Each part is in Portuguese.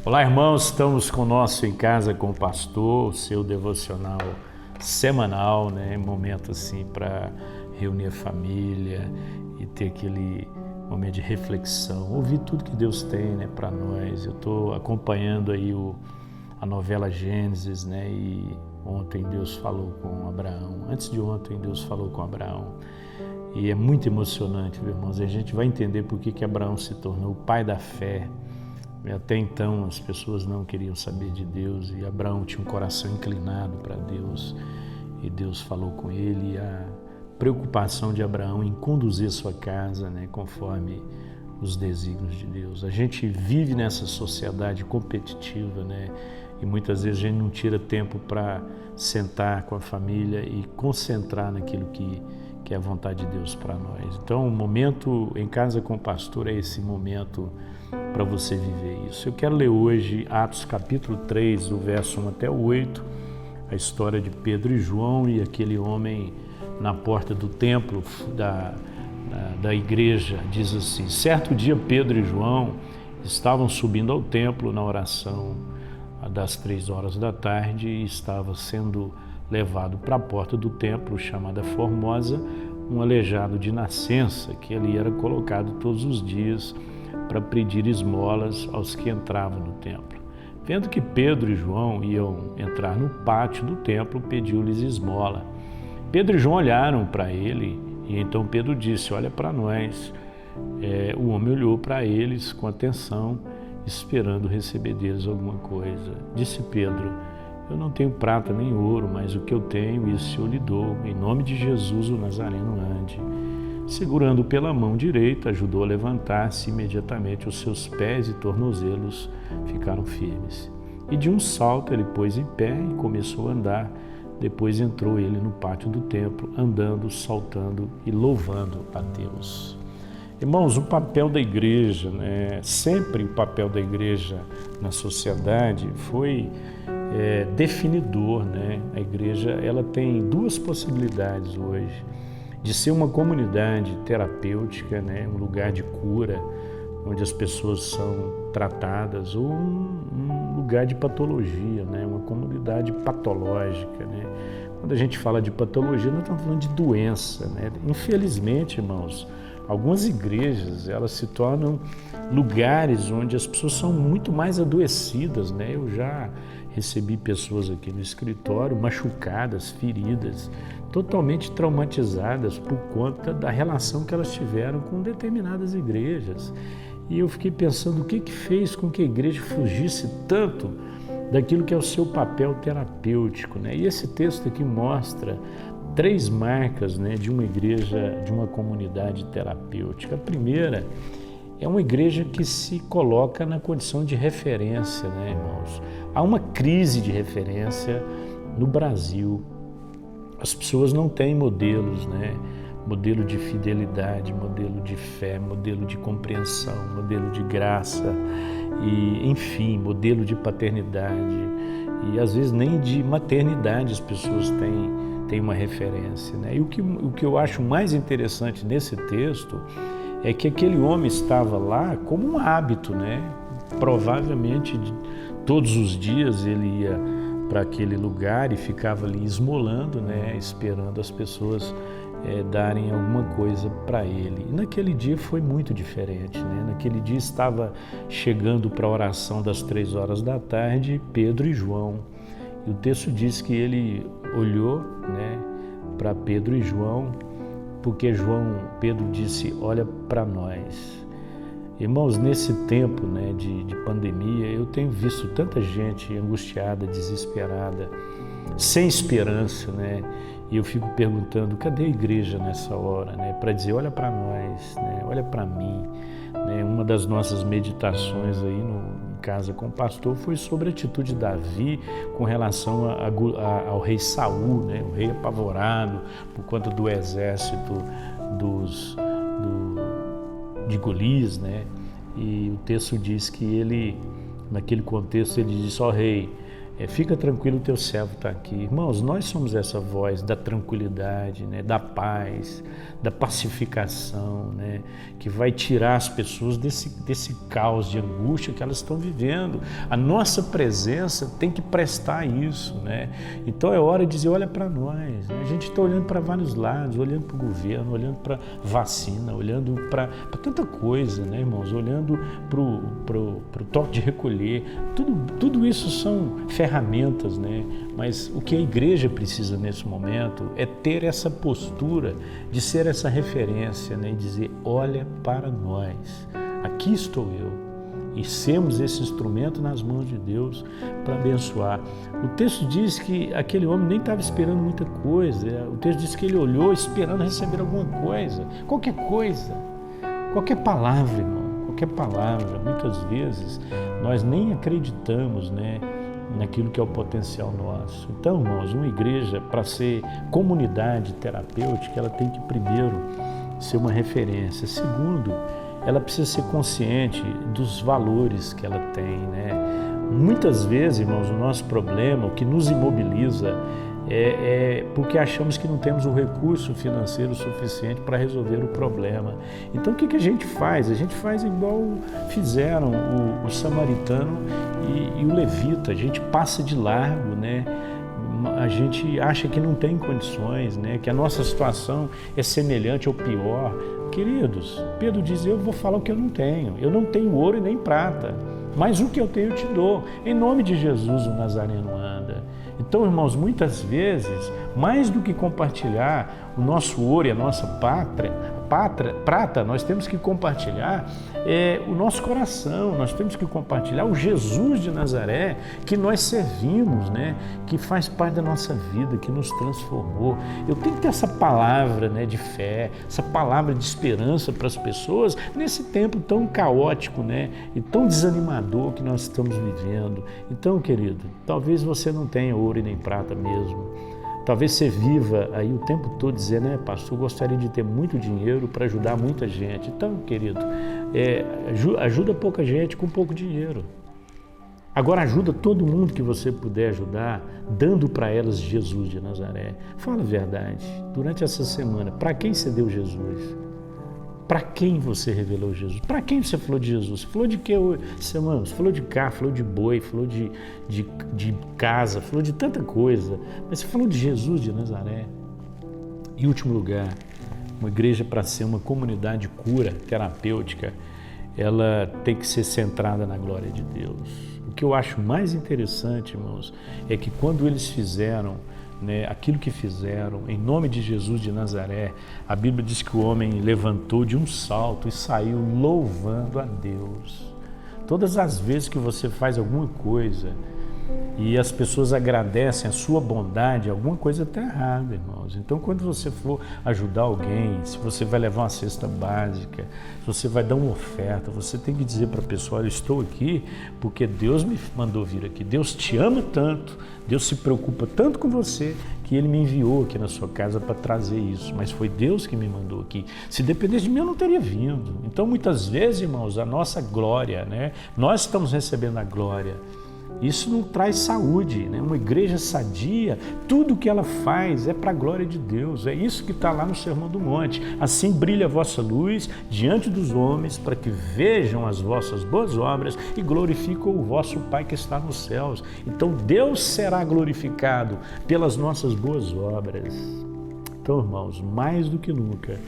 Olá, irmãos, estamos com o nosso Em Casa com o Pastor, o seu devocional semanal, né? Momento assim para reunir a família e ter aquele momento de reflexão, ouvir tudo que Deus tem, né, para nós. Eu estou acompanhando aí a novela Gênesis, né? E ontem Deus falou com Abraão, antes de ontem Deus falou com Abraão. E é muito emocionante, viu, irmãos? E a gente vai entender por que Abraão se tornou o pai da fé. Até então as pessoas não queriam saber de Deus e Abraão tinha um coração inclinado para Deus e Deus falou com ele. E a preocupação de Abraão em conduzir sua casa, né, conforme os desígnios de Deus. A gente vive nessa sociedade competitiva, né, e muitas vezes a gente não tira tempo para sentar com a família e concentrar naquilo que é a vontade de Deus para nós. Então, o momento Em Casa com o Pastor é esse momento para você viver isso. Eu quero ler hoje Atos capítulo 3, do verso 1 até o 8, a história de Pedro e João e aquele homem na porta do templo da igreja. Diz assim: certo dia Pedro e João estavam subindo ao templo na oração das 3 horas da tarde e estava sendo levado para a porta do templo, chamada Formosa, um aleijado de nascença, que ele era colocado todos os dias para pedir esmolas aos que entravam no templo. Vendo que Pedro e João iam entrar no pátio do templo, pediu-lhes esmola. Pedro e João olharam para ele e então Pedro disse: olha para nós. O homem olhou para eles com atenção, esperando receber deles alguma coisa. Disse Pedro: eu não tenho prata nem ouro, mas o que eu tenho, isso eu lhe dou. Em nome de Jesus, o Nazareno, ande. Segurando pela mão direita, ajudou a levantar-se. Imediatamente os seus pés e tornozelos ficaram firmes. E de um salto ele pôs em pé e começou a andar. Depois entrou ele no pátio do templo, andando, saltando e louvando a Deus. Irmãos, o papel da igreja, né? Sempre o papel da igreja na sociedade foi definidor, né? A igreja, ela tem 2 possibilidades hoje: de ser uma comunidade terapêutica, né? Um lugar de cura, onde as pessoas são tratadas, ou um lugar de patologia, né? Uma comunidade patológica, né? Quando a gente fala de patologia, nós estamos falando de doença, né? Infelizmente, irmãos, algumas igrejas, elas se tornam lugares onde as pessoas são muito mais adoecidas, né? Eu já recebi pessoas aqui no escritório machucadas, feridas, totalmente traumatizadas por conta da relação que elas tiveram com determinadas igrejas. E eu fiquei pensando o que fez com que a igreja fugisse tanto daquilo que é o seu papel terapêutico, né? E esse texto aqui mostra 3 marcas, né, de uma igreja, de uma comunidade terapêutica. A primeira é uma igreja que se coloca na condição de referência, né, irmãos? Há uma crise de referência no Brasil. As pessoas não têm modelos, né? Modelo de fidelidade, modelo de fé, modelo de compreensão, modelo de graça e, enfim, modelo de paternidade. E às vezes nem de maternidade as pessoas têm uma referência, né? E o que eu acho mais interessante nesse texto é que aquele homem estava lá como um hábito, né? Provavelmente todos os dias ele ia para aquele lugar e ficava ali esmolando, né? Esperando as pessoas darem alguma coisa para ele. E naquele dia foi muito diferente, né? Naquele dia estava chegando para a oração das 3 horas da tarde Pedro e João. E o texto diz que ele olhou, né, para Pedro e João, porque Pedro disse: olha para nós. Irmãos, nesse tempo, né, de pandemia, eu tenho visto tanta gente angustiada, desesperada, sem esperança, né? E eu fico perguntando: cadê a igreja nessa hora, né? Para dizer: olha para nós, né? Olha para mim, né? Uma das nossas meditações aí Em Casa com o Pastor foi sobre a atitude de Davi com relação ao rei Saul, né? O rei apavorado por conta do exército de Golias, né? E o texto diz que ele, naquele contexto, ele disse: ó rei, Fica tranquilo, o teu servo está aqui. Irmãos, nós somos essa voz da tranquilidade, né? Da paz, da pacificação, né? Que vai tirar as pessoas desse caos de angústia que elas estão vivendo. A nossa presença tem que prestar isso, né? Então é hora de dizer, olha para nós, né? A gente está olhando para vários lados, olhando para o governo, olhando para vacina, olhando para tanta coisa, né, irmãos? Olhando para o toque de recolher. Tudo isso são ferramentas, né? Mas o que a igreja precisa nesse momento é ter essa postura de ser essa referência, né? E dizer, olha para nós, aqui estou eu. E sermos esse instrumento nas mãos de Deus para abençoar. O texto diz que aquele homem nem estava esperando muita coisa. O texto diz que ele olhou esperando receber alguma coisa, qualquer coisa, qualquer palavra, irmão, qualquer palavra. Muitas vezes nós nem acreditamos, né, naquilo que é o potencial nosso. Então, irmãos, uma igreja, para ser comunidade terapêutica, ela tem que primeiro ser uma referência. Segundo, ela precisa ser consciente dos valores que ela tem, né? Muitas vezes, irmãos, o nosso problema, o que nos imobiliza é porque achamos que não temos o recurso financeiro suficiente para resolver o problema. Então, o que a gente faz? A gente faz igual fizeram o samaritano e o levita. A gente passa de largo, né? A gente acha que não tem condições, né? Que a nossa situação é semelhante ou pior. Queridos, Pedro diz, eu vou falar o que eu não tenho. Eu não tenho ouro e nem prata, mas o que eu tenho eu te dou. Em nome de Jesus, o Nazareno anda. Então, irmãos, muitas vezes, mais do que compartilhar o nosso ouro e a nossa prata, nós temos que compartilhar o nosso coração, nós temos que compartilhar o Jesus de Nazaré que nós servimos, né? Que faz parte da nossa vida, que nos transformou. Eu tenho que ter essa palavra, né, de fé, essa palavra de esperança para as pessoas nesse tempo tão caótico, né, e tão desanimador que nós estamos vivendo. Então, querido, talvez você não tenha ouro e nem prata mesmo. Talvez você viva aí o tempo todo dizendo, né, pastor, eu gostaria de ter muito dinheiro para ajudar muita gente. Então, querido, ajuda pouca gente com pouco dinheiro. Agora ajuda todo mundo que você puder ajudar, dando para elas Jesus de Nazaré. Fala a verdade, durante essa semana, para quem você deu Jesus? Para quem você revelou Jesus? Para quem você falou de Jesus? Você falou de quê hoje? Você falou de carro, falou de boi, falou de casa, falou de tanta coisa. Mas você falou de Jesus de Nazaré. Em último lugar, uma igreja, para ser uma comunidade cura, terapêutica, ela tem que ser centrada na glória de Deus. O que eu acho mais interessante, irmãos, é que quando eles fizeram, né, aquilo que fizeram, em nome de Jesus de Nazaré, a Bíblia diz que o homem levantou de um salto e saiu louvando a Deus. Todas as vezes que você faz alguma coisa e as pessoas agradecem a sua bondade, alguma coisa está errada, irmãos. Então, quando você for ajudar alguém, se você vai levar uma cesta básica, se você vai dar uma oferta, você tem que dizer para a pessoa, olha, eu estou aqui porque Deus me mandou vir aqui. Deus te ama tanto, Deus se preocupa tanto com você, que Ele me enviou aqui na sua casa para trazer isso. Mas foi Deus que me mandou aqui. Se dependesse de mim, eu não teria vindo. Então, muitas vezes, irmãos, a nossa glória, né? Nós estamos recebendo a glória. Isso não traz saúde, né? Uma igreja sadia, tudo que ela faz é para a glória de Deus. É isso que está lá no Sermão do Monte. Assim brilha a vossa luz diante dos homens, para que vejam as vossas boas obras e glorifiquem o vosso Pai que está nos céus. Então Deus será glorificado pelas nossas boas obras. Então, irmãos, mais do que nunca,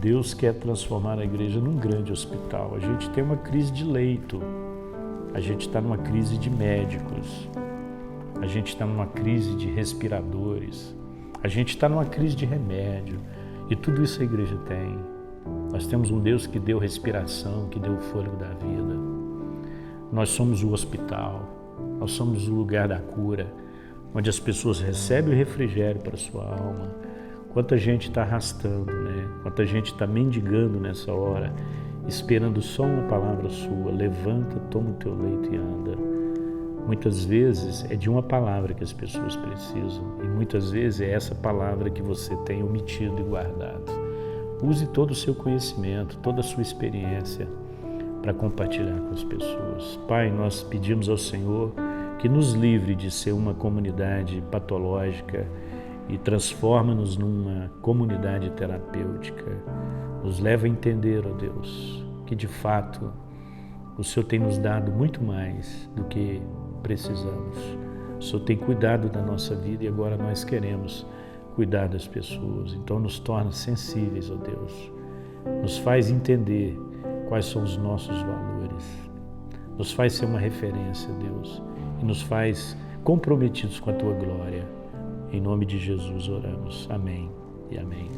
Deus quer transformar a igreja num grande hospital. A gente tem uma crise de leito. A gente está numa crise de médicos, a gente está numa crise de respiradores, a gente está numa crise de remédio, e tudo isso a igreja tem. Nós temos um Deus que deu respiração, que deu o fôlego da vida. Nós somos o hospital, nós somos o lugar da cura, onde as pessoas recebem o refrigério para a sua alma. Quanta gente está arrastando, né? Quanta gente está mendigando nessa hora, esperando só uma palavra sua, levanta, toma o teu leito e anda. Muitas vezes é de uma palavra que as pessoas precisam, e muitas vezes é essa palavra que você tem omitido e guardado. Use todo o seu conhecimento, toda a sua experiência para compartilhar com as pessoas. Pai, nós pedimos ao Senhor que nos livre de ser uma comunidade patológica e transforma-nos numa comunidade terapêutica. Nos leva a entender, ó Deus, que de fato o Senhor tem nos dado muito mais do que precisamos. O Senhor tem cuidado da nossa vida e agora nós queremos cuidar das pessoas. Então nos torna sensíveis, ó Deus. Nos faz entender quais são os nossos valores. Nos faz ser uma referência, Deus, e nos faz comprometidos com a Tua glória. Em nome de Jesus oramos. Amém e amém.